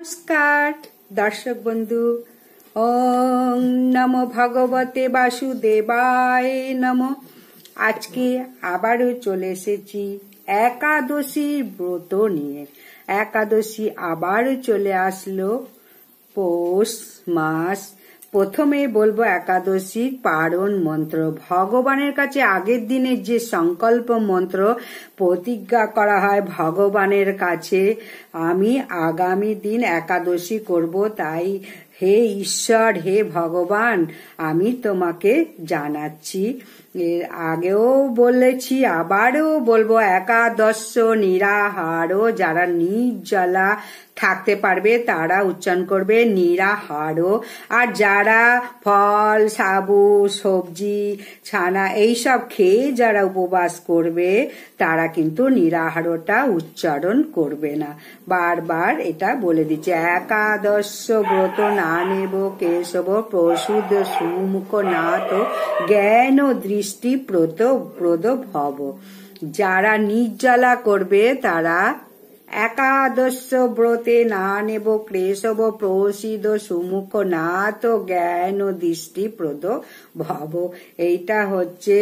নমস্কার দর্শক বন্ধু। ওম নমো ভগবতে বাসুদেবায় নমো। আজকে আবারও চলে এসেছি একাদশীর ব্রত নিয়ে। একাদশী আবারও চলে আসলো, পৌষ মাস। প্রথমে বলবো একাদশীর পারণ মন্ত্র। ভগবানের কাছে আগের দিনের যে সংকল্প মন্ত্র প্রতিজ্ঞা করা হয় ভগবানের কাছে, আমি আগামী দিন একাদশী করব, তাই হে ঈশ্বর, হে ভগবান, আমি তোমাকে জানাচ্ছি। এর আগেও বলেছি, আবারও বলবো, একাদশ নিরাহার। যারা নির্জলা থাকতে পারবে তারা উচ্চারণ করবে নিরাহার। আর যারা ফল, সাবু, সবজি, ছানা এইসব খেয়ে যারা উপবাস করবে তারা কিন্তু নিরাহারটা উচ্চারণ করবে না। বারবার এটা বলে দিচ্ছে, একাদশ ব্রত না নেব কেশব প্রসূদ সুমুখ নাথ জ্ঞান দৃষ্টি প্রদ ভব। যারা নির্জলা করবে তারা একাদশ ব্রতে না নেব ক্লেশব প্রসিদ সুমুখ নাথ জ্ঞান দৃষ্টি প্রদ ভব। এইটা হচ্ছে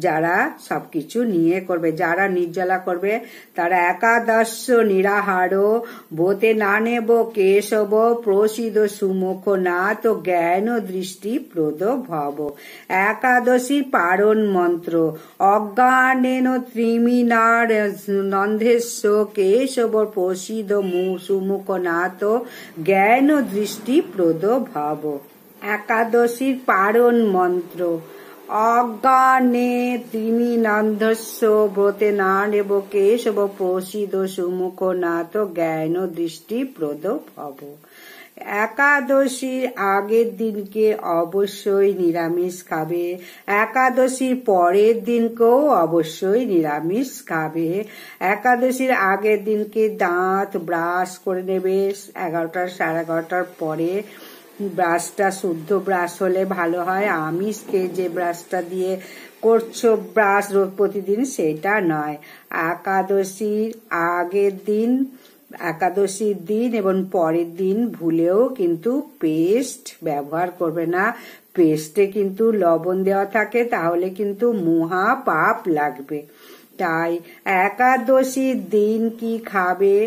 যারা সবকিছু নিয়ে করবে। যারা নির্জলা করবে তারা একাদশ নিরাহার ব্রতে না নেব কেশব প্রসিদ সুমুখ নাথ জ্ঞান দৃষ্টি প্রদ ভব। একাদশীর পারণ মন্ত্র। অজ্ঞানেন ত্রিমিনার নন্ধেস্য কেশব প্রসিদ সুমুখ নাথ জ্ঞান দৃষ্টি প্রদ ভব। একাদশীর পারণ মন্ত্র। অজ্ঞানে ত্রিমিনান্ধস্য ব্রতে না নেব কেশব প্রসিদ সুমুখ নাথ জ্ঞান দৃষ্টি প্রদ ভব। একাদশীর আগের দিনকে অবশ্যই নিরামিষ খাবে, একাদশীর পরের দিনকেও অবশ্যই নিরামিষ খাবে। একাদশীর আগের দিনকে দাঁত ব্রাশ করে নেবে 11টা সাড়ে 11টার পরে। ব্রাশটা শুদ্ধ ব্রাশ হলে ভালো হয়। আমিষকে যে ব্রাশটা দিয়ে করছো ব্রাশ রোজ প্রতিদিন, সেটা নয়। একাদশীর আগের দিন, একাদশীর দিন এবং পরের দিন ভুলেও কিন্তু পেস্ট ব্যবহার করবে না। পেস্টে কিন্তু লবণ দেওয়া থাকে, তাহলে কিন্তু মহা পাপ লাগবে। তাই একাদশীর দিন কি খাবে?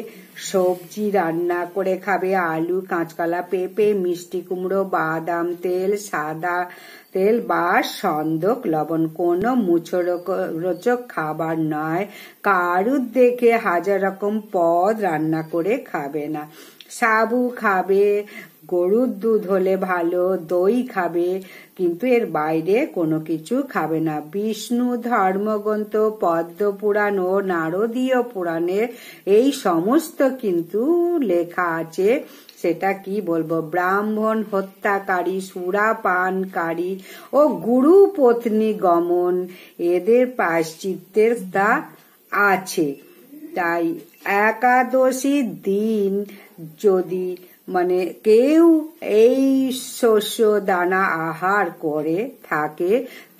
সবজি রান্না করে খাবে, আলু, কাঁচকলা, পেঁপে, মিষ্টি কুমড়ো, বাদাম তেল, সাদা তেল বা সন্দক লবণ। কোনো মুখরোচক খাবার নয়। কারুর দেখে হাজার রকম পদ রান্না করে খাবে না। সাবু খাবে, গরুর দুধ হলে ভালো, দই খাবে, কিন্তু এর বাইরে কোনো কিছু খাবে না। বিষ্ণু ধর্মগ্রন্থ, পদ্ম পুরাণ ও নারদীয় পুরাণে এই সমস্ত কিন্তু লেখা আছে। সেটা কি বলবো? ব্রাহ্মণ হত্যাকারী, সুরাপানকারী ও গুরু পত্নী গমন, এদের প্রায়শ্চিত্তের তা আছে। তাই একাদশীর দিন যদি কেউ এই শস্য দানা আহার করে থাকে,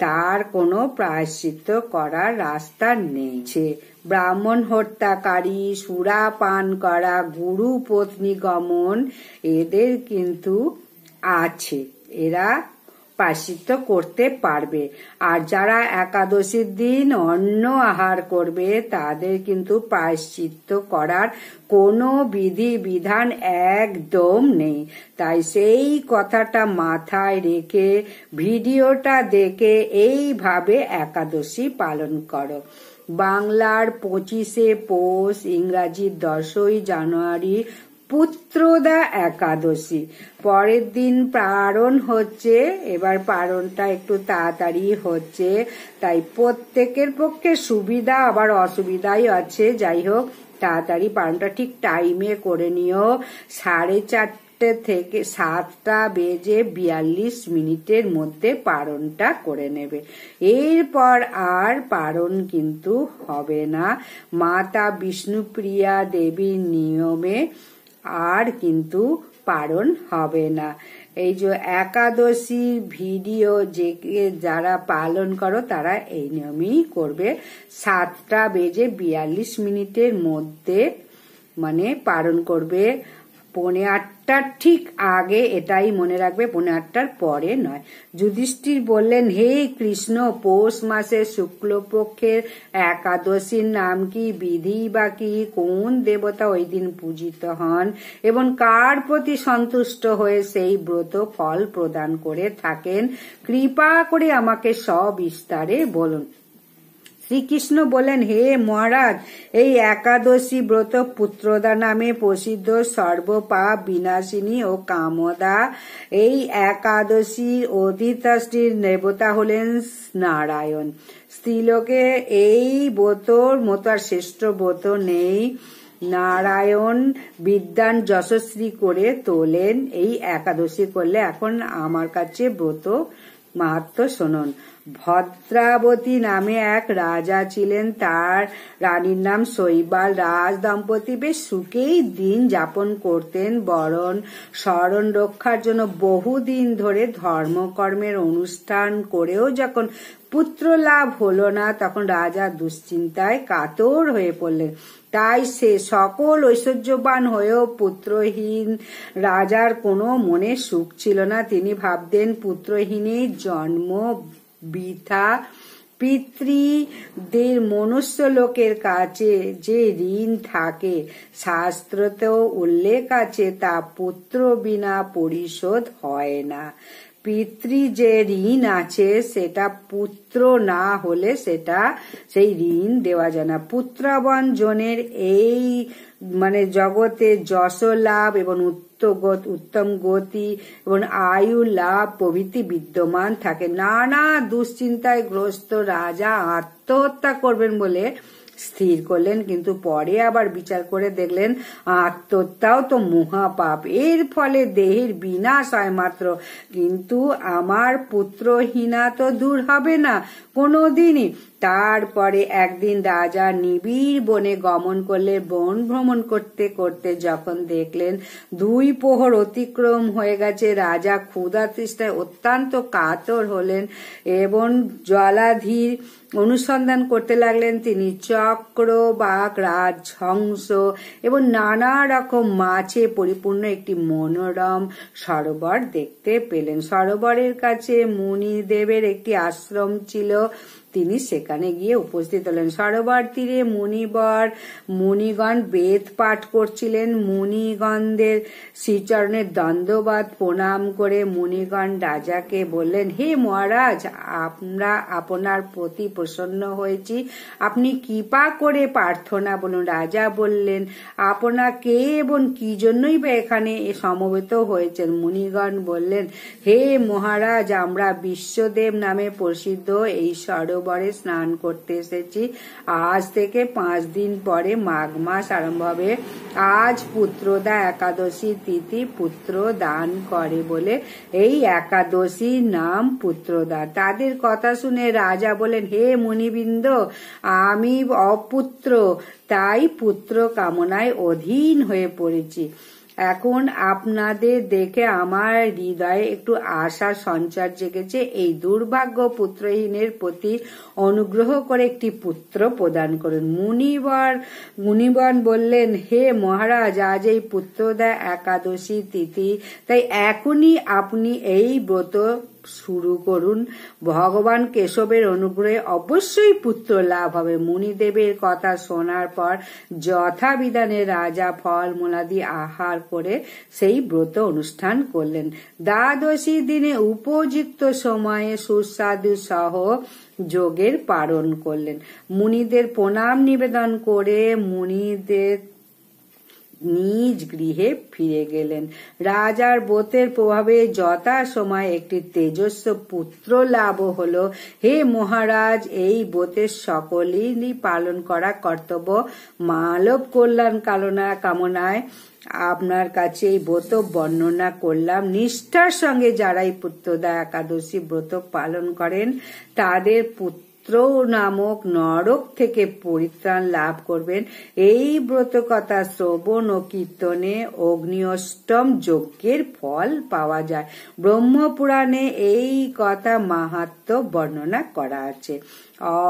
তার কোনো প্রায়শ্চিত্ত করার রাস্তা নেই। ব্রাহ্মণ হত্যাকারী, সুরাপান করা, গুরু পত্নী গমন, এদের কিন্তু আছে, এরা প্রায়শ্চিত্ত করতে পারবে। আর যারা একাদশীর দিন অন্ন আহার করবে তাদের কিন্তু প্রায়শ্চিত্ত করার কোনো বিধি বিধান একদম নেই। তাই সেই কথাটা মাথায় রেখে ভিডিওটা দেখে এইভাবে একাদশী পালন করো। বাংলার 25শে পৌষ, ইংরাজির 10ই জানুয়ারি পুত্রদা একাদশী। পরের দিন পারণ হচ্ছে। এবার পারণটা একটু তাড়াতাড়ি হচ্ছে, তাই প্রত্যেকের পক্ষে সুবিধা আবার অসুবিধাই আছে। যাই হোক, তাড়াতাড়ি পারণটা ঠিক টাইমে করে নিও। 4:30 থেকে 7:42 মধ্যে পারণটা করে নেবে। এরপর আর পারণ কিন্তু হবে না। মাতা বিষ্ণুপ্রিয়া দেবীর নিয়মে আর কিন্তু পারণ হবে না। এই যে একাদশী ভিডিও যারা পালন করো তারা এই নিয়মেই করবে। 7:42 মধ্যে পালন করবে। 8:15 ঠিক আগে, এটাই মনে রাখবে, 8:15 পরে নয়। যুধিষ্ঠির বললেন, হে কৃষ্ণ, পৌষ মাসের শুক্লপক্ষের একাদশীর নাম কি, বিধি বা কি, কোন দেবতা ওই দিন পূজিত হন এবং কার প্রতি সন্তুষ্ট হয়ে সেই ব্রত ফল প্রদান করে থাকেন, কৃপা করে আমাকে সবিস্তারে বলুন। শ্রীকৃষ্ণ বলেন, হে মহারাজ, এই একাদশী ব্রত পুত্রদা নামে প্রসিদ্ধ, সর্বপাপ বিনাশিনী ও কামদা। এই একাদশীর অধিষ্ঠাত্রীর দেবতা হলেন নারায়ণ। স্ত্রীলোকে এই ব্রতর মতো আর শ্রেষ্ঠ ব্রত নেই। নারায়ণ বিদ্যান যশস্বী করে তোলেন এই একাদশী করলে। এখন আমার কাছে ব্রত মাহাত্ম্য শুনুন। ভদ্রাবতী নামে এক রাজা ছিলেন, তার রানীর নাম শৈবাল। রাজ দম্পতি বেশ সুখেই দিন যাপন করতেন, বরং শরণ রক্ষার জন্য বহুদিন ধরে ধর্মকর্মের অনুষ্ঠান করেও যখন পুত্র লাভ হলো না, তখন রাজা দুশ্চিন্তায় কাতর হয়ে পড়লেন। তাই সে সকল ঐশ্বর্যবান হয়েও পুত্রহীন রাজার কোনো মনে সুখ ছিল না। তিনি ভাবতেন, পুত্রহীনের জন্ম বৃথা। পিতৃদের মনুষ্য লোকের কাছে যে ঋণ থাকে, শাস্ত্রতেও উল্লেখ আছে, তা পুত্র বিনা পরিশোধ হয় না। পিতৃ যে ঋণ আছে সেটা পুত্র না হলে সেই ঋণ দেওয়া যায় না। পুত্রবান জনের এই জগতে যশ লাভ এবং উত্তম গতি এবং আয়ু লাভ প্রভৃতি বিদ্যমান থাকে। নানা দুশ্চিন্তায় গ্রস্ত রাজা আত্মহত্যা করবেন বলে স্থির করলেন, কিন্তু পরে আবার বিচার করে দেখলেন আত্মহত্যাও তো মহাপাপ, এর ফলে দেহের বিনাশ হয় মাত্র, কিন্তু আমার পুত্রহীনা তো দূর হবে না কোনোদিনই। তারপরে একদিন রাজা নিবিড় বনে গমন করলে, বন ভ্রমণ করতে করতে যখন দেখলেন 2 প্রহর অতিক্রম হয়ে গেছে, রাজা ক্ষুধা তৃষ্ণায় অত্যন্ত কাতর হলেন এবং জলাধির অনুসন্ধান করতে লাগলেন। তিনি চক্র, বাঘ, রাজহংস এবং নানা রকম মাছে পরিপূর্ণ একটি মনোরম সরোবর দেখতে পেলেন। সরোবরের কাছে মুনিদেবের একটি আশ্রম ছিল। তিনি সেখানে গিয়ে উপস্থিত হলেন। সরোবর তীরে মুনিগণ বেদ পাঠ করছিলেন। মুনিগণদের শ্রীচরণের দণ্ডবাদ প্রণাম করে মুনিগণ রাজাকে বললেন, হে মহারাজ, আমরা আপনার প্রতি প্রসন্ন হয়েছি, আপনি কৃপা করে প্রার্থনা বলুন। রাজা বললেন, আপনারা কে এবং কি জন্যই বা এখানে সমবেত হয়েছেন? মুনিগণ বললেন, হে মহারাজ, আমরা বিশ্বদেব নামে প্রসিদ্ধ এই সরোবরে স্নান করতে এসেছি। আজ থেকে 5 দিন পরে মাঘ মাস আরম্ভ হবে। আজ পুত্রদা একাদশী তিথি, পুত্র দান করে বলে এই একাদশীর নাম পুত্রদা। তাদের কথা শুনে রাজা বলেন, হে মুনিবৃন্দ, আমি অপুত্র, তাই পুত্র কামনায় অধীন হয়ে পড়েছি। এখন আপনাদের দেখে আমার হৃদয়ে একটু আশার সঞ্চার জেগেছে। এই দুর্ভাগ্য পুত্রহীনের প্রতি অনুগ্রহ করে একটি পুত্র প্রদান করুন। মুনিবর বললেন, হে মহারাজ, আজ এই পুত্রদা একাদশী তিথি, তাই এখনই আপনি এই ব্রত শুরু করুন। ভগবান কেশবের অনুগ্রহে অবশ্যই পুত্র লাভ হবে। মুনিদেবের কথা শোনার পর যথাবিধানে রাজা ফল মূলাদি আহার করে সেই ব্রত অনুষ্ঠান করলেন। দ্বাদশী দিনে উপযুক্ত সময়ে সুস্বাদু সহ যোগের পালন করলেন। মুনিদের প্রণাম নিবেদন করে মুনিদের নিজ গৃহে ফিরে গেলেন। রাজার ব্রতের প্রভাবে যথা সময় একটি তেজস্ব পুত্র লাভ হলো। হে মহারাজ, এই ব্রতের সকলেরই পালন করা কর্তব্য। মানব কল্যাণ কামনায় আপনার কাছে এই ব্রত বর্ণনা করলাম। নিষ্ঠার সঙ্গে যারা এই পুত্রদা একাদশী ব্রত পালন করেন, তাদের পুত্র পুত্র নামক নরক থেকে পরিত্রাণ লাভ করবেন। এই ব্রতকথা শ্রবণ ও কীর্তনে অগ্নিঅষ্টম যজ্ঞের ফল পাওয়া যায়। ব্রহ্মপুরাণে এই কথা মাহাত্ম্য বর্ণনা করা আছে।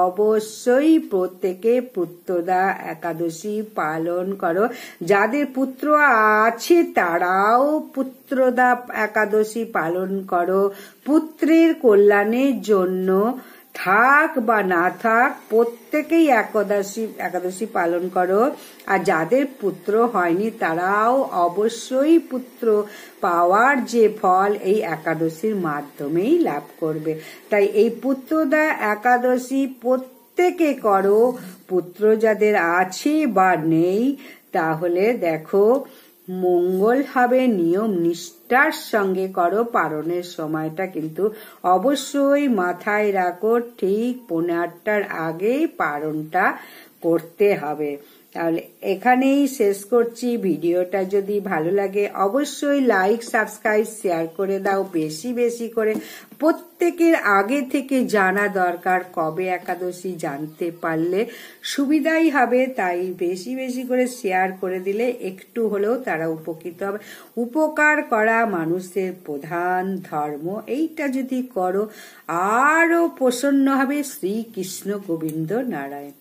অবশ্যই প্রত্যেকে পুত্রদা একাদশী পালন করো। যাদের পুত্র আছে তারাও পুত্রদা একাদশী পালন করো। পুত্রের কল্যাণের জন্য থাক বা না থাক প্রত্যেকেই একাদশী পালন করো। আর যাদের পুত্র হয়নি তারাও অবশ্যই পুত্র পাওয়ার যে ফল এই একাদশীর মাধ্যমেই লাভ করবে। তাই এই পুত্রদা একাদশী প্রত্যেকে করো। পুত্র যাদের আছে বা নেই তাহলে দেখো মঙ্গল হবে। নিয়ম নিষ্ঠার সঙ্গে করো। পালনের সময়টা কিন্তু অবশ্যই মাথায় রাখো, ঠিক 8:45-টার আগেই পালনটা করতে হবে। তাহলে এখানেই শেষ করছি। ভিডিওটা যদি ভালো লাগে অবশ্যই লাইক, সাবস্ক্রাইব, শেয়ার করে দাও বেশি বেশি করে। প্রত্যেকের আগে থেকে জানা দরকার, কবে একাদশী জানতে পারলে সুবিধাই হবে। তাই বেশি বেশি করে শেয়ার করে দিলে একটু হলেও তারা উপকৃত হবে। উপকার করা মানুষের প্রধান ধর্ম। এইটা যদি করো আরো প্রসন্ন হবে শ্রীকৃষ্ণ গোবিন্দ নারায়ণ।